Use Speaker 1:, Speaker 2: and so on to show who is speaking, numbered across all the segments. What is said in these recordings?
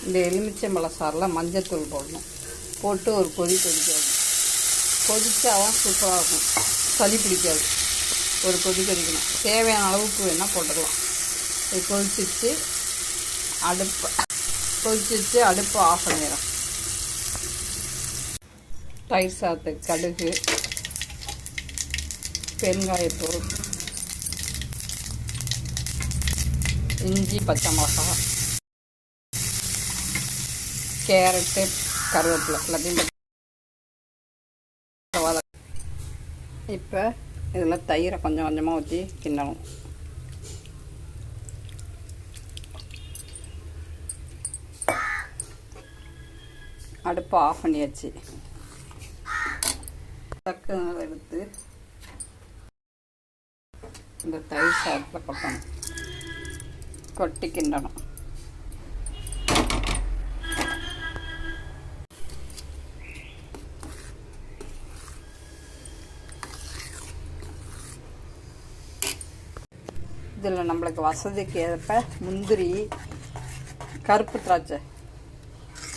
Speaker 1: இந்த எலுமிச்சம்பழ சாறில் மஞ்சத்தூள் போடணும். போட்டு ஒரு கொதிக்க விடணும். கொதிச்சாதான் சூப்பராக இருக்கும், சளி பிடிக்காது. ஒரு கொதிக்கணும். தேவையான அளவுக்கு வேணால் போட்டுக்கலாம். இது கொதிச்சிச்சு அடுப்பு ஆஃப் பண்ணிடும். தயிர் சாதத்துக்கு கடுகு, பெருங்காயத்தூள், இஞ்சி, பச்சை மிளகாய், கேரட்டு, கருவேப்பிலை எல்லாத்தையும் இப்போ இதில் தயிரை கொஞ்சம் கொஞ்சமாக ஊற்றி கிண்டணும். அடுப்பு ஆஃப் பண்ணியாச்சு. தக்கு எடுத்து இந்த தயிர் சாதத்தில் கொட்டணும். கொட்டி கிண்டணும். இதில் நம்மளுக்கு வசதிக்கு ஏற்ப முந்திரி, கருப்பு திராட்சை,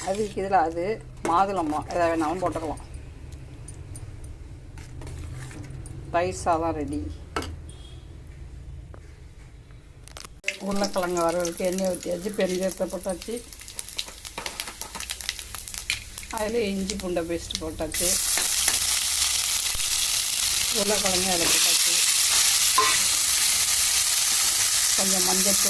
Speaker 1: அதுக்கு இதில் அது மாதுளம்பழம் எதை வேணாலும் போட்டுக்கலாம். தயிர் சாதம் ரெடி. உருளைக்கிழங்கு வரவளுக்கு எண்ணெய் ஊற்றியாச்சு, பெருஞ்சீரகத்தை போட்டாச்சு, அதில் இஞ்சி பூண்டை பேஸ்ட் போட்டாச்சு, உருளைக்கிழங்கு அதில் போட்டாச்சு, கொஞ்சம் மஞ்சள்